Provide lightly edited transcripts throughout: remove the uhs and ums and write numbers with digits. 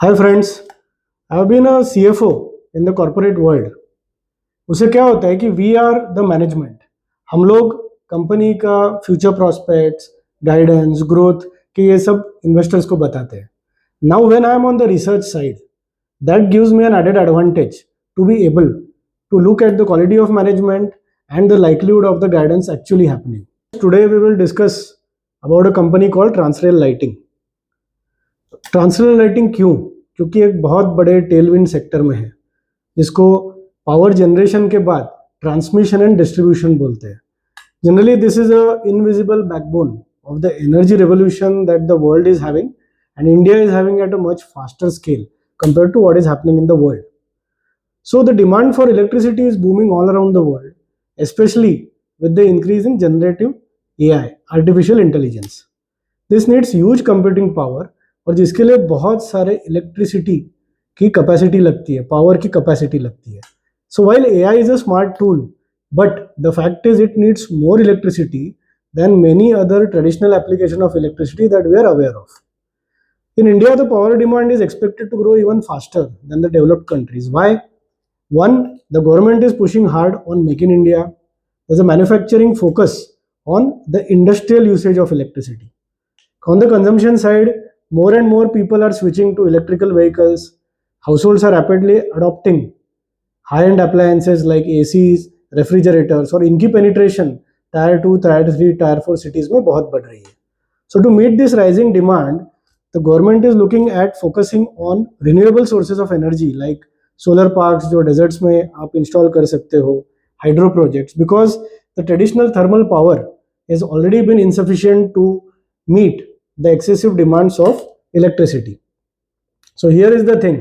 Hi friends, I have been a CFO in the corporate world. उससे क्या होता है कि वी आर द मैनेजमेंट. हम लोग कंपनी का फ्यूचर प्रॉस्पेक्ट्स, गाइडेंस, ग्रोथ के ये सब इन्वेस्टर्स को बताते हैं. Now when I am on the research side, that gives me an added advantage to be able to look at the quality of management and the likelihood of the guidance actually happening. Today we will discuss about a company called Transrail Lighting. Transrail lighting क्यों? क्योंकि एक बहुत बड़े Tailwind sector में है जिसको power generation के बाद ट्रांसमिशन एंड डिस्ट्रीब्यूशन बोलते हैं. Generally this is a invisible backbone of the energy revolution that the world is having, and India is having at a much faster scale compared to what is happening in the world. So the demand for electricity is booming all around the world, especially with the increase in generative AI, artificial intelligence. This needs huge computing power, और जिसके लिए बहुत सारे electricity की capacity लगती है, power की capacity लगती है. सो while AI is a smart tool, but the fact is it needs more electricity than many other traditional application of electricity that we are aware of. In India, the power demand is expected to grow even faster than the developed countries. Why? One, the government is pushing hard on Make in India. There's a manufacturing focus on the industrial usage of electricity. On the consumption side, more and more people are switching to electrical vehicles. Households are rapidly adopting high-end appliances like ACs, refrigerators, और इनकी penetration Tier 2, Tier 3, Tier 4 cities में बहुत बढ़ रही है. So to meet this rising demand, the government is looking at focusing on renewable sources of energy like solar parks जो deserts में आप install कर सकते हो, hydro projects, because the traditional thermal power has already been insufficient to meet the excessive demands of electricity. So here is the thing,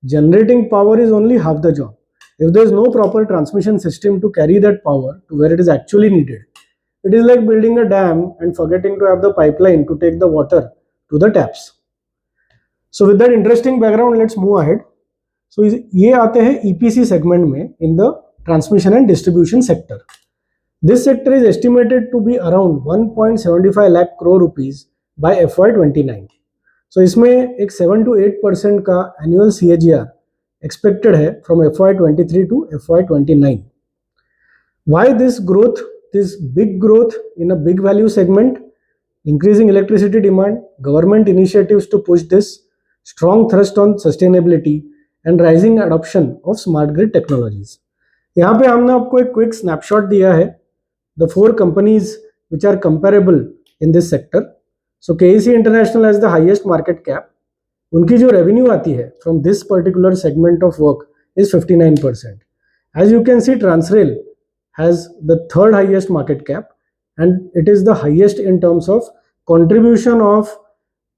generating power is only half the job. If there is no proper transmission system to carry that power to where it is actually needed, it is like building a dam and forgetting to have the pipeline to take the water to the taps. So with that interesting background, let's move ahead. So ये आते हैं EPC segment में in the transmission and distribution sector. This sector is estimated to be around 1.75 lakh crore rupees by FY29. So इसमें एक 7 to 8% का annual CAGR expected है from FY23 to FY29. Why this growth, this big growth in a big value segment? Increasing electricity demand, government initiatives to push this, strong thrust on sustainability and rising adoption of smart grid technologies. यहाँ पे हमने आपको एक quick snapshot दिया है the 4 companies which are comparable in this sector. So KEC International has the highest market cap. उनकी जो revenue आती है from this particular segment of work is 59%. As you can see, Transrail has the 3rd highest market cap and it is the highest in terms of contribution of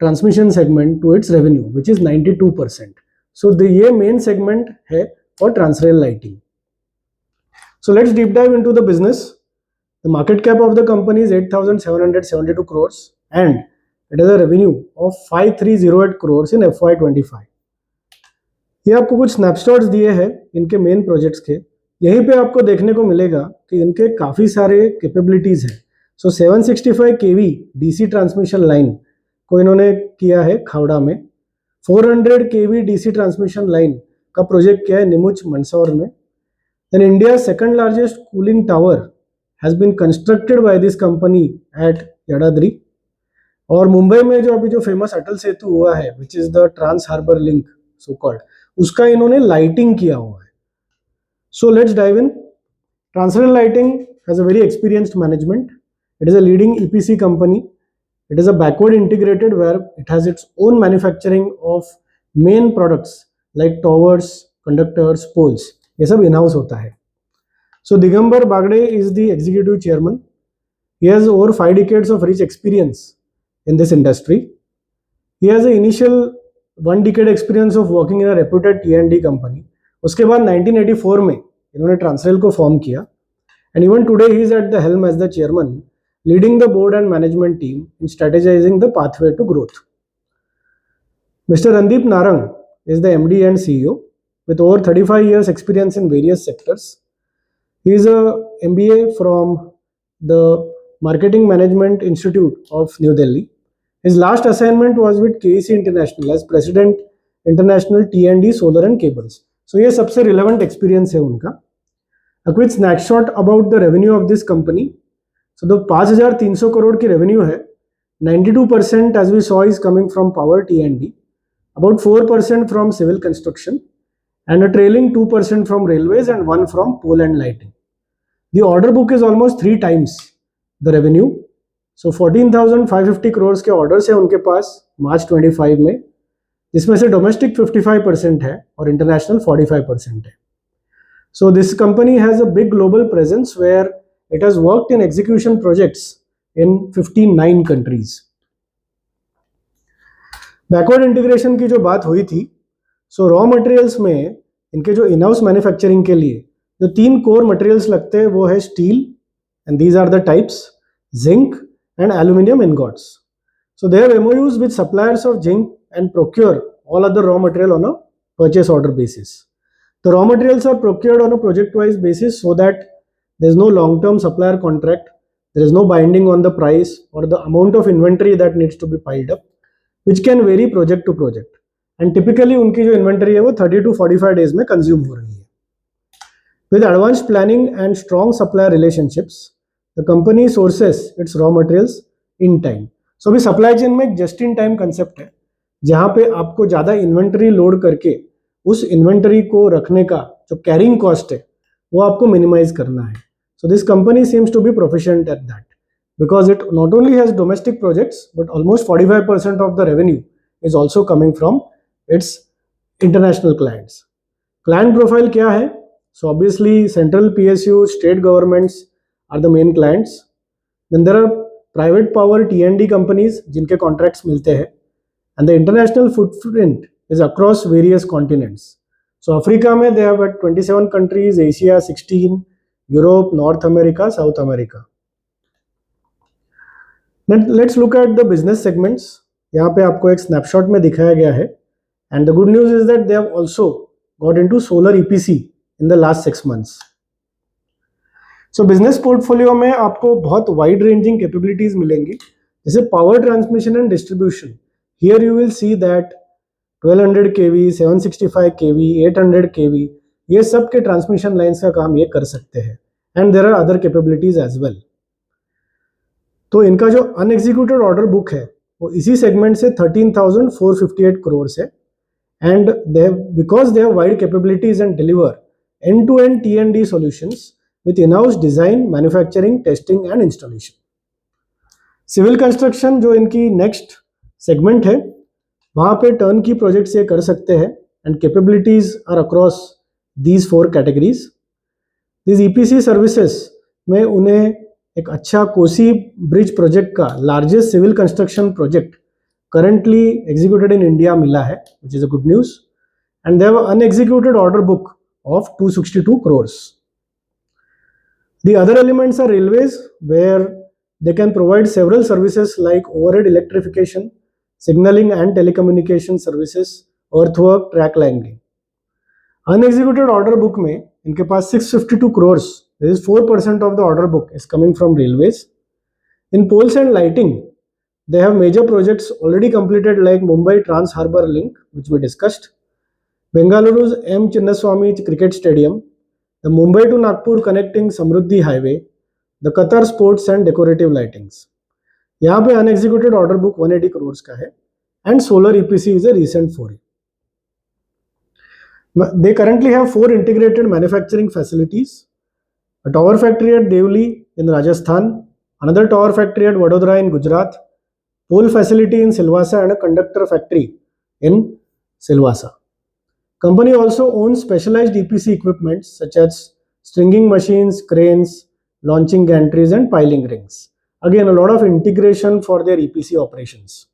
transmission segment to its revenue, which is 92%. So ये main segment है for Transrail Lighting. So let's deep dive into the business. The market cap of the company is 8,772 crores and it has a revenue of 5308 crores in FY25. ये आपको कुछ snapshots दिए हैं इनके main projects के. यहीं पे आपको देखने को मिलेगा कि इनके काफ़ी सारे कैपेबिलिटीज़ हैं. So 765 kV DC transmission line को इन्होंने किया है खावड़ा में. 400 kV डीसी ट्रांसमिशन लाइन का प्रोजेक्ट किया है निमुच मंदसौर में. Then India second largest cooling tower has been constructed by this company at Yadadri. और मुंबई में जो अभी जो फेमस अटल सेतु हुआ है which is the Trans Harbour Link so called, उसका इन्होंने लाइटिंग किया हुआ है. So let's dive in. Transrail Lighting has a very experienced management. It is a leading EPC company. It is a backward integrated where it has its own manufacturing of main products like towers, conductors, poles. ये सब in-house होता है. So Digambar Bagde is the executive chairman. He has over 5 decades of rich experience in this industry. He has an initial 1 decade experience of working in a reputed T&D company. उसके बाद 1984 में इन्होंने Transrail को form किया. And even today he is at the helm as the chairman, leading the board and management team in strategizing the pathway to growth. Mr. Randeep Narang is the MD and CEO with over 35 years experience in various sectors. He is a MBA from the Marketing Management Institute of New Delhi. His last assignment was with KEC International as President international T&D solar and cables. So ये सबसे relevant experience है उनका। A quick snapshot about the revenue of this company. So जो 5,300 करोड़ की revenue है, 92% as we saw is coming from power T&D, about 4% from civil construction, and a trailing 2% from railways and 1 from pole and lighting. The order book is almost 3 times the revenue. So 14,550 crores के orders है उनके पास मार्च 25 में, जिसमें से domestic 55% है और international 45% है. So this company has a big global presence where it has worked in execution projects in 59 countries. Backward integration की जो बात हुई थी, सो रॉ मटेरियल्स में इनके जो इन हाउस मैन्युफैक्चरिंग के लिए जो 3 कोर मटेरियल्स लगते हैं वो है steel, and these are the types, zinc and aluminium ingots. So they have MoUs with suppliers of zinc and procure all other raw material on a purchase order basis. The raw materials are procured on a project-wise basis so that there is no long-term supplier contract, there is no binding on the price or the amount of inventory that needs to be piled up, which can vary project to project. And typically उनकी जो inventory है वो 30 to 45 days में consume हो रही है. With advanced planning and strong supplier relationships, the company sources its raw materials in time. So अभी supply chain में just in time concept है, जहां पे आपको ज़्यादा इन्वेंटरी लोड करके उस इन्वेंटरी को रखने का जो कैरिंग कॉस्ट है वो आपको मिनिमाइज करना है. So this company seems to be proficient at that because it not only has domestic projects but almost 45% of the revenue is also coming from its international clients. Client profile क्या है? So obviously central PSU, state governments are the main clients. Then there are private power T&D companies जिनके contracts मिलते हैं. And the international footprint is across various continents. So Africa में they have 27 countries, Asia 16, Europe, North America, South America. Then let's look at the business segments. यहाँ पे आपको एक snapshot में दिखाया गया है. And the good news is that they have also got into solar EPC in the last 6 months. So business portfolio में आपको बहुत wide ranging capabilities मिलेंगी, जैसे power transmission and distribution. Here you will see that 1200 kV, 765 kV, 800 kV, ये सब के transmission lines का काम ये कर सकते हैं. And there are other capabilities as well. तो इनका जो अनएग्जीक्यूटेड ऑर्डर बुक है वो इसी सेगमेंट से 13,458 करोड़ है. And they because they have wide capabilities and deliver end to end T&D solutions with in house design, manufacturing, testing and installation. Civil construction जो इनकी नेक्स्ट सेगमेंट है, वहाँ पे टर्न की प्रोजेक्ट्स ये कर सकते हैं. And capabilities are across these 4 categories. This EPC services में उन्हें एक अच्छा कोसी ब्रिज प्रोजेक्ट का largest civil construction project currently executed in India मिला है, which is a good news. And they have unexecuted order book of 262 crores. The other elements are railways, where they can provide several services like overhead electrification, signaling and telecommunication services, earthwork, track lining. Unexecuted order book में इनके पास 652 crores, this is 4% of the order book is coming from railways. In poles and lighting, they have major projects already completed like Mumbai Trans Harbour Link, which we discussed, Bengaluru's M. Chinnaswamy Cricket Stadium, the Mumbai to Nagpur connecting Samruddhi Highway, the Qatar Sports and Decorative Lightings. यहाँ पे अनएग्जीक्यूटेड order book 180 crore का है. And solar EPC is a recent फोरे. They currently have 4 integrated manufacturing facilities, a tower factory at Devli in Rajasthan, another tower factory at Vadodara in Gujarat, pole facility in Silvassa and a conductor factory in Silvassa. Company also owns specialized EPC equipment such as stringing machines, cranes, launching gantries and piling rings. Again, a lot of integration for their EPC operations.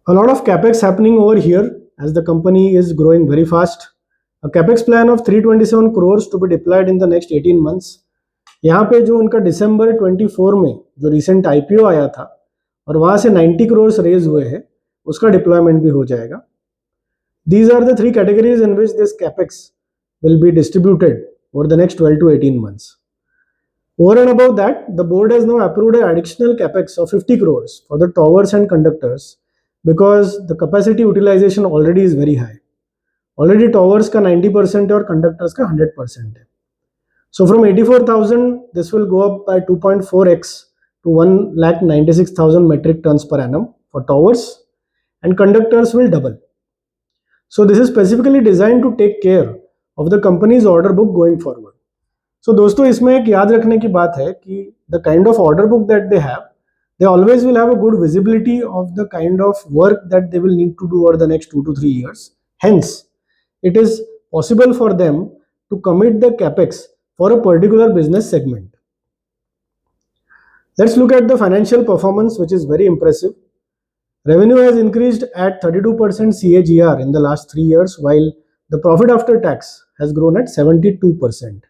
A lot of Capex happening over here as the company is growing very fast. A Capex plan of 327 crores to be deployed in the next 18 months. यहाँ पे जो उनका December 24 में जो recent IPO आया था और वहाँ से 90 crores रेज हुए हैं, उसका डिप्लॉयमेंट भी हो जाएगा. These are the 3 categories in which this Capex will be distributed over the next 12 to 18 months. Over and above that, the board has now approved an additional Capex of 50 crores for the towers and conductors, because the capacity utilization already is very high. Already towers का 90% और conductors का 100% है. So from 84,000, this will go up by 2.4x to 1,96,000 metric tons per annum for towers, and conductors will double. So this is specifically designed to take care of the company's order book going forward. So दोस्तों इसमें एक याद रखने की बात है कि the kind of order book that they have, they always will have a good visibility of the kind of work that they will need to do over the next 2 to 3 years. Hence, it is possible for them to commit the capex for a particular business segment. Let's look at the financial performance, which is very impressive. Revenue has increased at 32% CAGR in the last 3 years, while the profit after tax has grown at 72%.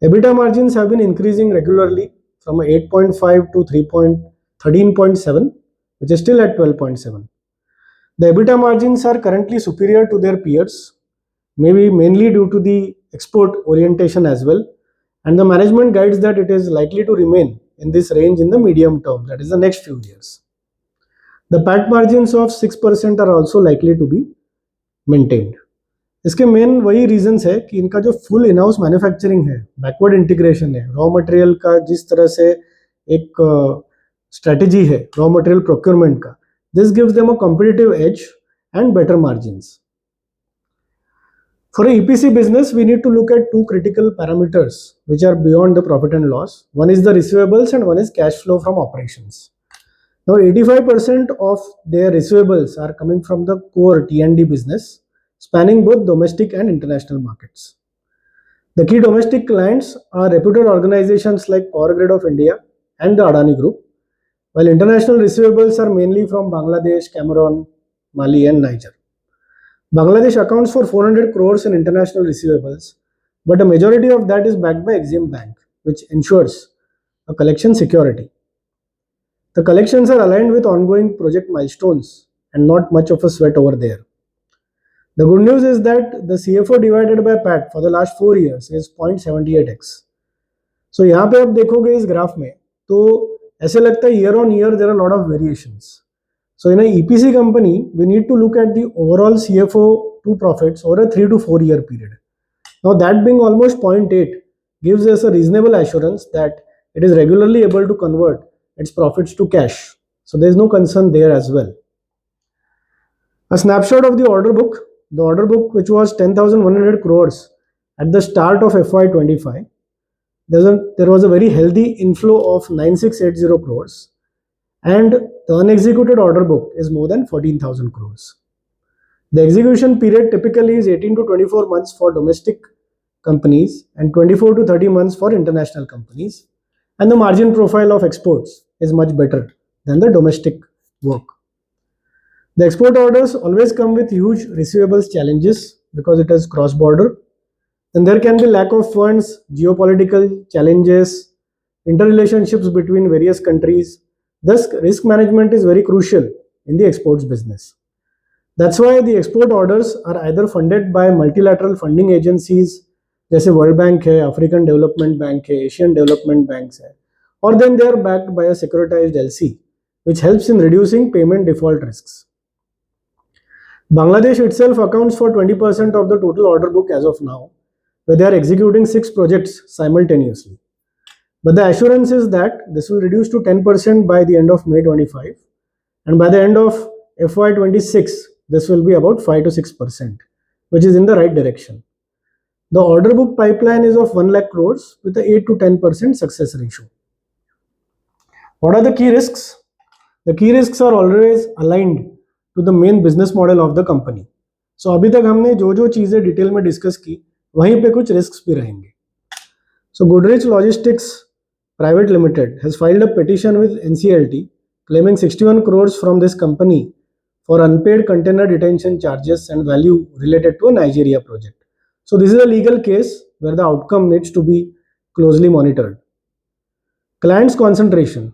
EBITDA margins have been increasing regularly from 8.5 to 13.7, which is still at 12.7. The EBITDA margins are currently superior to their peers, maybe mainly due to the export orientation as well, and the management guides that it is likely to remain in this range in the medium term, that is the next few years. The PAT margins of 6% are also likely to be maintained. इसके main वही reasons है कि इनका जो full in house manufacturing है, backward integration है, raw material का जिस तरह से एक स्ट्रेटेजी है रॉ मटेरियल प्रोक्योरमेंट का, this gives them a competitive as and better margins. For a EPC business, we need to look at two critical parameters which are beyond the profit and loss. One is the receivables and one is cash flow from operations. Now 85% of their receivables are coming from the core T&D business, spanning both domestic and international markets. The key domestic clients are reputed organizations like Power Grid of India and the Adani Group, while international receivables are mainly from Bangladesh, Cameroon, Mali and Niger. Bangladesh accounts for 400 crores in international receivables, but a majority of that is backed by Exim Bank, which ensures a collection security. The collections are aligned with ongoing project milestones and not much of a sweat over there. The good news is that the CFO divided by PAT for the last 4 years is 0.78x. So यहाँ पे आप देखोगे इस graph में तो ऐसे लगता है year on year there are a lot of variations. So in an EPC company, we need to look at the overall CFO to profits over a 3 to 4 year period. Now that being almost 0.8 gives us a reasonable assurance that it is regularly able to convert its profits to cash. So there is no concern there as well. A snapshot of the order book. The order book, which was 10,100 crores at the start of FY25, there was a very healthy inflow of 9680 crores. And the unexecuted order book is more than 14,000 crores. The execution period typically is 18 to 24 months for domestic companies and 24 to 30 months for international companies. And the margin profile of exports is much better than the domestic work. The export orders always come with huge receivables challenges because it is cross-border. Then there can be lack of funds, geopolitical challenges, interrelationships between various countries. Thus, risk management is very crucial in the exports business. That's why the export orders are either funded by multilateral funding agencies, जैसे World Bank है, African Development Bank है, Asian Development Banks है, or then they are backed by a securitized LC, which helps in reducing payment default risks. Bangladesh itself accounts for 20% of the total order book as of now, where they are executing 6 projects simultaneously. But the assurance is that this will reduce to 10% by the end of May 25, and by the end of FY26, this will be about 5 to 6%, which is in the right direction. The order book pipeline is of 1 lakh crores with a 8 to 10% success ratio. What are the key risks? The key risks are always aligned to the main business model of the company. So अभी तक हमने जो चीजें detail में discuss की, वहीं पे कुछ रिस्क्स भी रहेंगे. So Goodrich Logistics Private Limited has filed a petition with NCLT claiming 61 crores from this company for unpaid container detention charges and value related to a Nigeria project. So this is a legal case where the outcome needs to be closely monitored. Clients concentration.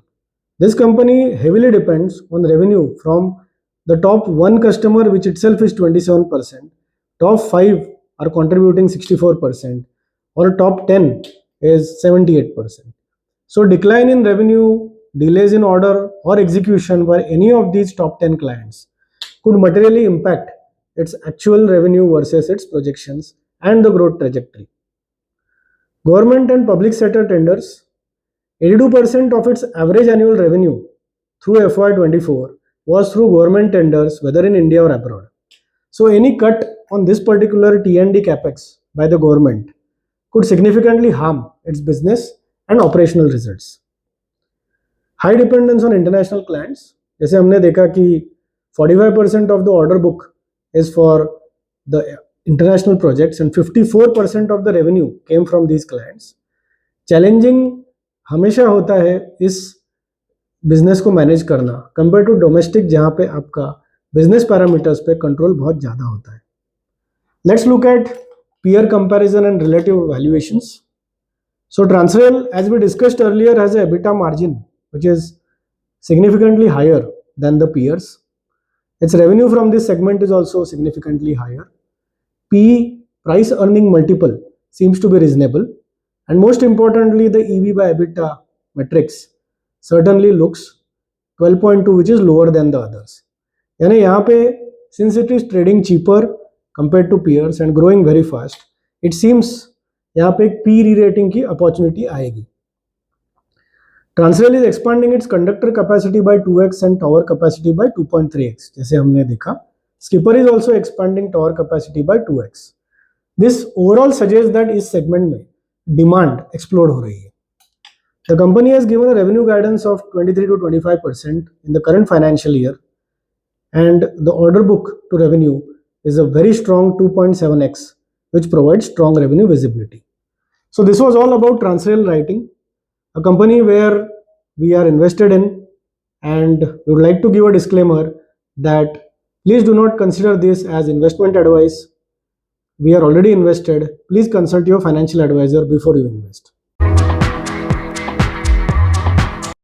This company heavily depends on revenue from the top 1 customer, which itself is 27%, top 5 are contributing 64%, or top 10 is 78%. So decline in revenue delays in order or execution by any of these top 10 clients could materially impact its actual revenue versus its projections and the growth trajectory. Government and public sector tenders, 82% of its average annual revenue through FY24 was through government tenders, whether in India or abroad. So any cut on this particular T&D Capex by the government could significantly harm its business and operational results. High dependence on international clients, जैसे हमने देखा कि 45% of the order book is for the international projects and 54% of the revenue came from these clients. Challenging हमेशा होता है इस business को manage करना कंपेयर टू डोमेस्टिक जहाँ पे आपका बिजनेस पैरामीटर्स पे कंट्रोल बहुत ज़्यादा होता है. Let's look at peer comparison and relative valuations. So TRANSRAIL, as we discussed earlier, has a EBITDA margin which is significantly higher than the peers. Its revenue from this segment is also significantly higher. PE, price earning multiple, seems to be reasonable, and most importantly the EV by EBITDA metrics certainly looks 12.2, which is lower than the others. यानी यहाँ पे since it is trading cheaper compared to peers and growing very fast, it seems यहाँ पे एक P re-rating की opportunity आएगी. TRANSRAIL is expanding its conductor capacity by 2x and tower capacity by 2.3x. जैसे हमने देखा, Skipper is also expanding tower capacity by 2x. This overall suggests that इस segment में demand explode हो रही है. The company has given a revenue guidance of 23 to 25% in the current financial year, and the order book to revenue is a very strong 2.7x, which provides strong revenue visibility. So this was all about Transrail Lighting, a company where we are invested in, and we would like to give a disclaimer that please do not consider this as investment advice. We are already invested. Please consult your financial advisor before you invest.